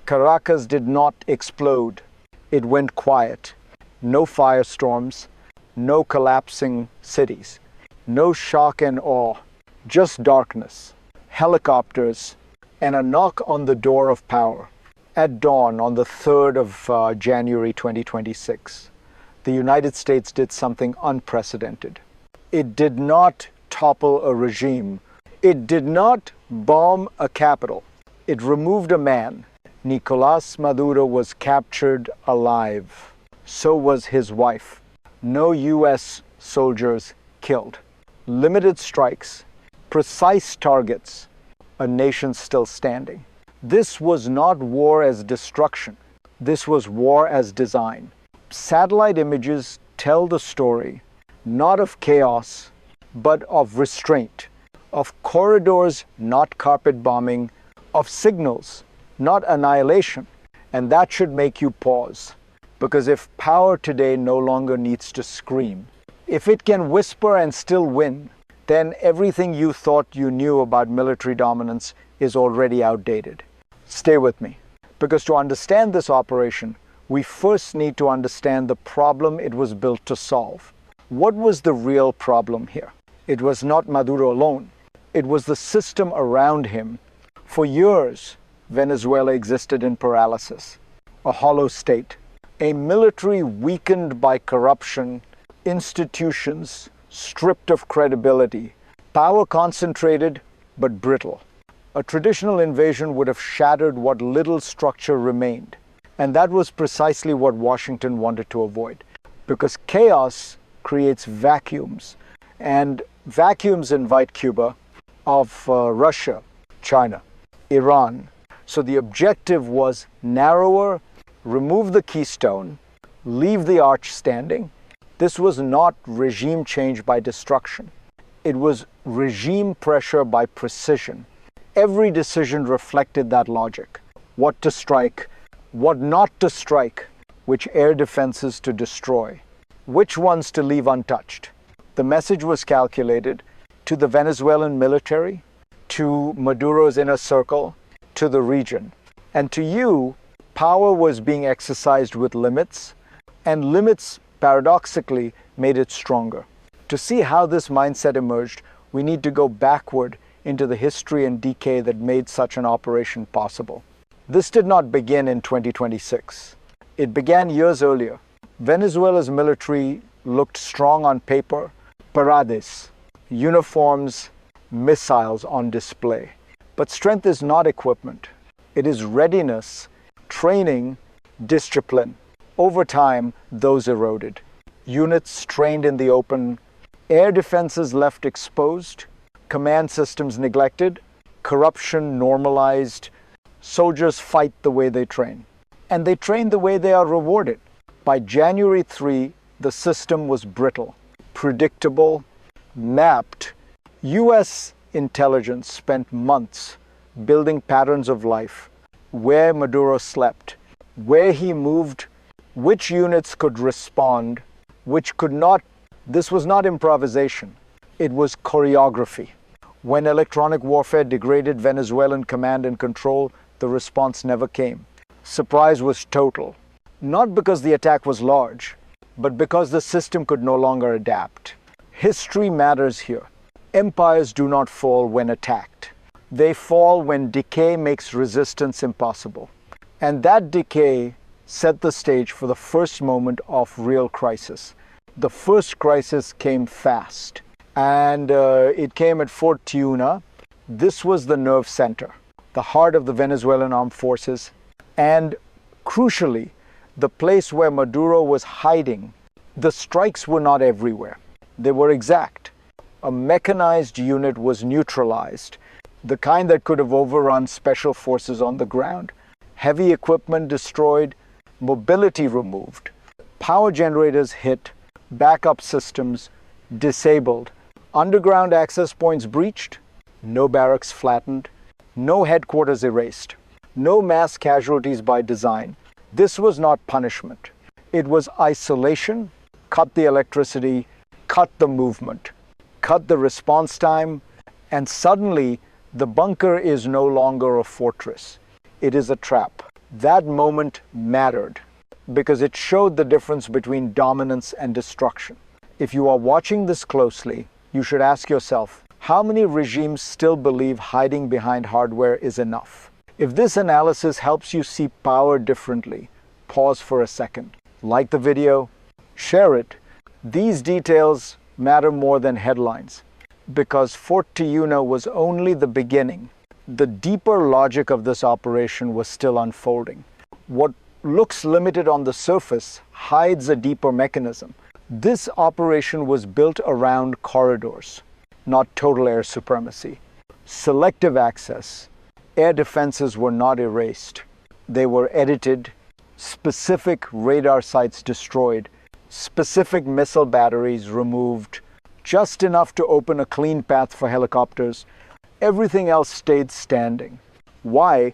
Caracas did not explode. It went quiet. No firestorms, no collapsing cities, no shock and awe, just darkness, helicopters, and a knock on the door of power. At dawn on the 3rd of January 2026, the United States did something unprecedented. It did not topple a regime. It did not bomb a capital. It removed a man. Nicolás Maduro was captured alive. So was his wife. No U.S. soldiers killed. Limited strikes, precise targets, a nation still standing. This was not war as destruction. This was war as design. Satellite images tell the story, not of chaos, but of restraint, of corridors, not carpet bombing, of signals, not annihilation. And that should make you pause. Because if power today no longer needs to scream, if it can whisper and still win, then everything you thought you knew about military dominance is already outdated. Stay with me. Because to understand this operation, we first need to understand the problem it was built to solve. What was the real problem here? It was not Maduro alone. It was the system around him. For years, Venezuela existed in paralysis, a hollow state, a military weakened by corruption, institutions stripped of credibility, power concentrated but brittle. A traditional invasion would have shattered what little structure remained. And that was precisely what Washington wanted to avoid. Because chaos creates vacuums. And vacuums invite Cuba, of Russia, China, Iran. So the objective was narrower, remove the keystone, leave the arch standing. This was not regime change by destruction. It was regime pressure by precision. Every decision reflected that logic. What to strike, what not to strike, which air defenses to destroy, which ones to leave untouched. The message was calculated to the Venezuelan military, to Maduro's inner circle, to the region. And to you, power was being exercised with limits, and limits, paradoxically, made it stronger. To see how this mindset emerged, we need to go backward into the history and decay that made such an operation possible. This did not begin in 2026. It began years earlier. Venezuela's military looked strong on paper, parades, uniforms, missiles on display. But strength is not equipment. It is readiness, training, discipline. Over time, those eroded. Units trained in the open, air defenses left exposed, command systems neglected, corruption normalized, soldiers fight the way they train. And they train the way they are rewarded. By January 3, the system was brittle, predictable, mapped. U.S. intelligence spent months building patterns of life, where Maduro slept, where he moved, which units could respond, which could not. This was not improvisation. It was choreography. When electronic warfare degraded Venezuelan command and control, the response never came. Surprise was total. Not because the attack was large, but because the system could no longer adapt. History matters here. Empires do not fall when attacked. They fall when decay makes resistance impossible. And that decay set the stage for the first moment of real crisis. The first crisis came fast. And it came at Fort Tiuna. This was the nerve center, the heart of the Venezuelan armed forces, and crucially, the place where Maduro was hiding. The strikes were not everywhere. They were exact. A mechanized unit was neutralized, the kind that could have overrun special forces on the ground. Heavy equipment destroyed, mobility removed, power generators hit, backup systems disabled, underground access points breached, no barracks flattened, no headquarters erased, no mass casualties by design. This was not punishment. It was isolation. Cut the electricity, cut the movement, cut the response time, and suddenly the bunker is no longer a fortress. It is a trap. That moment mattered because it showed the difference between dominance and destruction. If you are watching this closely, you should ask yourself, how many regimes still believe hiding behind hardware is enough? If this analysis helps you see power differently, pause for a second. Like the video, share it. These details matter more than headlines because Fort Tiuna was only the beginning. The deeper logic of this operation was still unfolding. What looks limited on the surface hides a deeper mechanism. This operation was built around corridors, not total air supremacy. Selective access. Air defenses were not erased. They were edited, specific radar sites destroyed, specific missile batteries removed, just enough to open a clean path for helicopters. Everything else stayed standing. Why?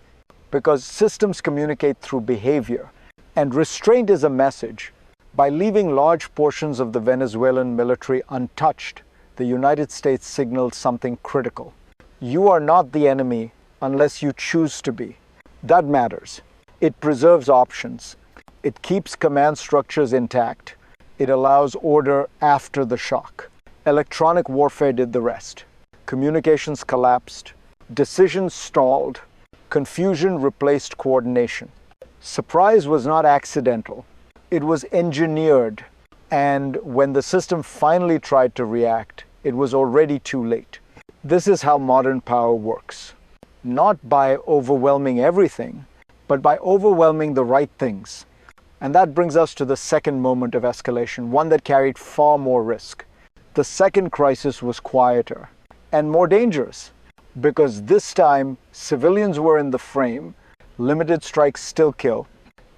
Because systems communicate through behavior, and restraint is a message. By leaving large portions of the Venezuelan military untouched, the United States signaled something critical. You are not the enemy unless you choose to be. That matters. It preserves options. It keeps command structures intact. It allows order after the shock. Electronic warfare did the rest. Communications collapsed. Decisions stalled. Confusion replaced coordination. Surprise was not accidental. It was engineered. And when the system finally tried to react, it was already too late. This is how modern power works. Not by overwhelming everything, but by overwhelming the right things. And that brings us to the second moment of escalation, one that carried far more risk. The second crisis was quieter and more dangerous because this time civilians were in the frame, limited strikes still kill,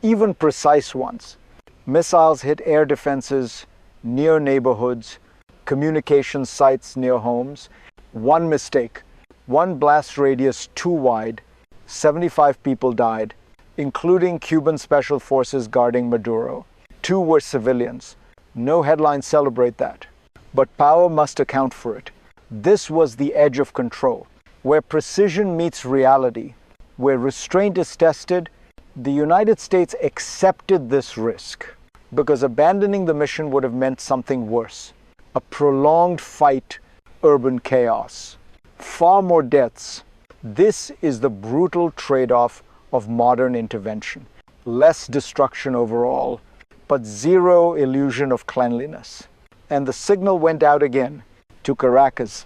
even precise ones. Missiles hit air defenses near neighborhoods, communication sites near homes. One mistake, one blast radius too wide, 75 people died, including Cuban special forces guarding Maduro. 2 were civilians. No headlines celebrate that. But power must account for it. This was the edge of control, where precision meets reality, where restraint is tested. The United States accepted this risk because abandoning the mission would have meant something worse. A prolonged fight, urban chaos, far more deaths. This is the brutal trade-off of modern intervention. Less destruction overall, but zero illusion of cleanliness. And the signal went out again to Caracas,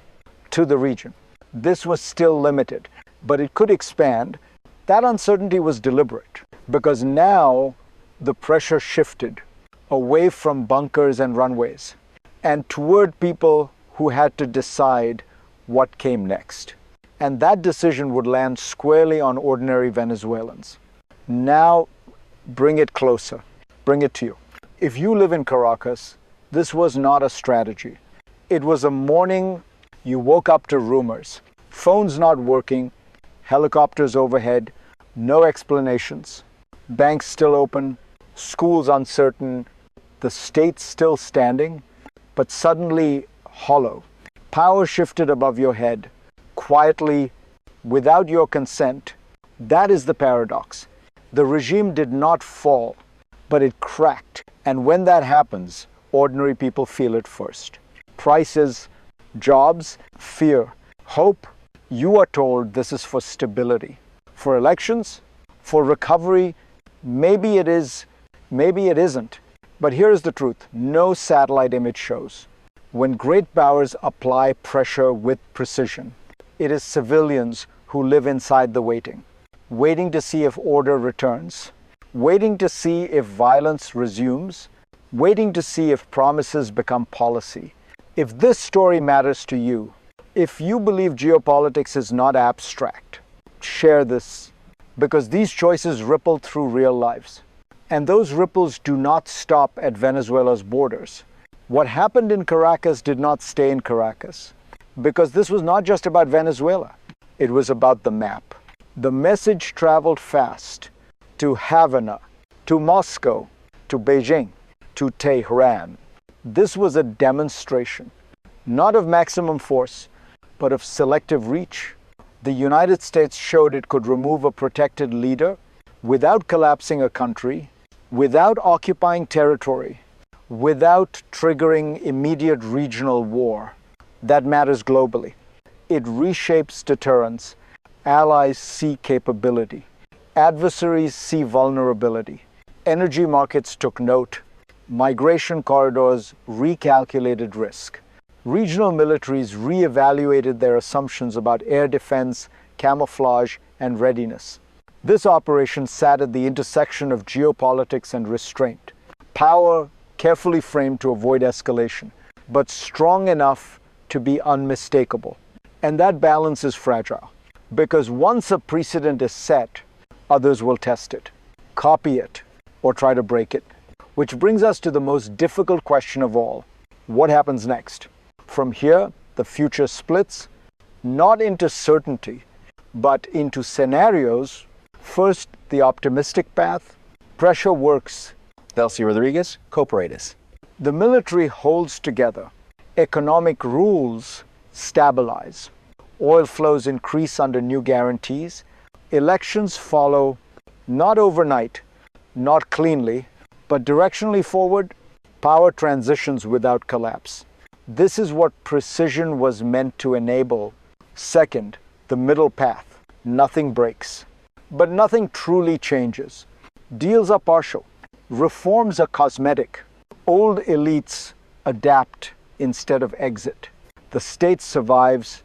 to the region. This was still limited, but it could expand. That uncertainty was deliberate because now the pressure shifted away from bunkers and runways and toward people who had to decide what came next. And that decision would land squarely on ordinary Venezuelans. Now, bring it closer. Bring it to you. If you live in Caracas, this was not a strategy. It was a morning you woke up to rumors. Phones not working, helicopters overhead, no explanations, banks still open, schools uncertain, the state still standing, but suddenly hollow. Power shifted above your head, quietly, without your consent. That is the paradox. The regime did not fall, but it cracked. And when that happens, ordinary people feel it first. Prices, jobs, fear, hope. You are told this is for stability. For elections, for recovery, maybe it is, maybe it isn't. But here is the truth. No satellite image shows. When great powers apply pressure with precision, it is civilians who live inside the waiting, waiting to see if order returns, waiting to see if violence resumes, waiting to see if promises become policy. If this story matters to you, if you believe geopolitics is not abstract, share this, because these choices ripple through real lives. And those ripples do not stop at Venezuela's borders. What happened in Caracas did not stay in Caracas, because this was not just about Venezuela. It was about the map. The message traveled fast to Havana, to Moscow, to Beijing, to Tehran. This was a demonstration, not of maximum force, but of selective reach. The United States showed it could remove a protected leader without collapsing a country, without occupying territory, without triggering immediate regional war. That matters globally. It reshapes deterrence. Allies see capability. Adversaries see vulnerability. Energy markets took note. Migration corridors recalculated risk. Regional militaries re-evaluated their assumptions about air defense, camouflage, and readiness. This operation sat at the intersection of geopolitics and restraint. Power carefully framed to avoid escalation, but strong enough to be unmistakable. And that balance is fragile, because once a precedent is set, others will test it, copy it, or try to break it. Which brings us to the most difficult question of all. What happens next? From here, the future splits, not into certainty, but into scenarios. First, the optimistic path. Pressure works. Delcy Rodriguez, Cooperatives. The military holds together. Economic rules stabilize. Oil flows increase under new guarantees. Elections follow, not overnight, not cleanly, but directionally forward. Power transitions without collapse. This is what precision was meant to enable. Second, the middle path. Nothing breaks. But nothing truly changes. Deals are partial. Reforms are cosmetic. Old elites adapt instead of exit. The state survives,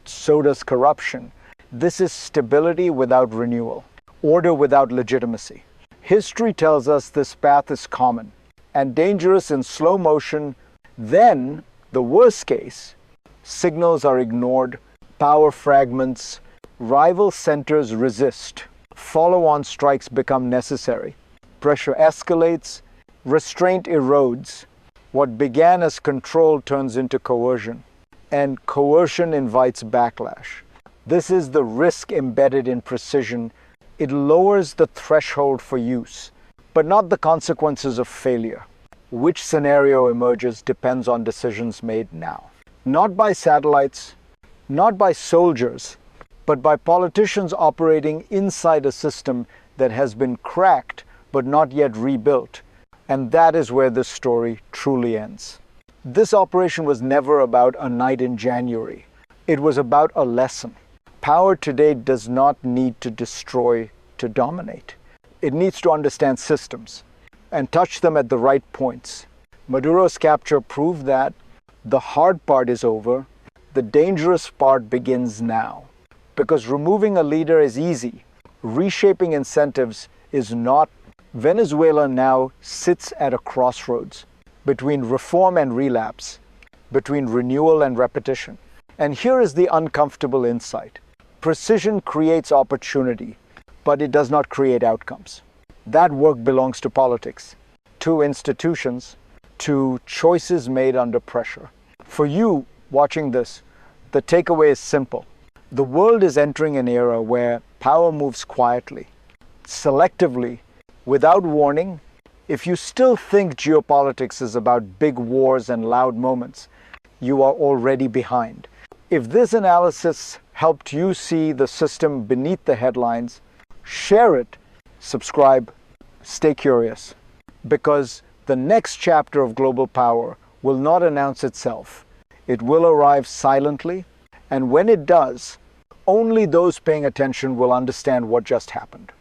so does corruption. This is stability without renewal, order without legitimacy. History tells us this path is common and dangerous in slow motion. Then, the worst case, signals are ignored, power fragments, rival centers resist, follow-on strikes become necessary, pressure escalates, restraint erodes. What began as control turns into coercion, and coercion invites backlash. This is the risk embedded in precision. It lowers the threshold for use, but not the consequences of failure. Which scenario emerges depends on decisions made now. Not by satellites, not by soldiers, but by politicians operating inside a system that has been cracked but not yet rebuilt. And that is where this story truly ends. This operation was never about a night in January. It was about a lesson. Power today does not need to destroy to dominate. It needs to understand systems and touch them at the right points. Maduro's capture proved that. The hard part is over. The dangerous part begins now. Because removing a leader is easy. Reshaping incentives is not. Venezuela now sits at a crossroads between reform and relapse, between renewal and repetition. And here is the uncomfortable insight. Precision creates opportunity, but it does not create outcomes. That work belongs to politics, to institutions, to choices made under pressure. For you watching this, the takeaway is simple. The world is entering an era where power moves quietly, selectively, without warning. If you still think geopolitics is about big wars and loud moments, you are already behind. If this analysis helped you see the system beneath the headlines, share it, subscribe, stay curious. Because the next chapter of global power will not announce itself. It will arrive silently, and when it does, only those paying attention will understand what just happened.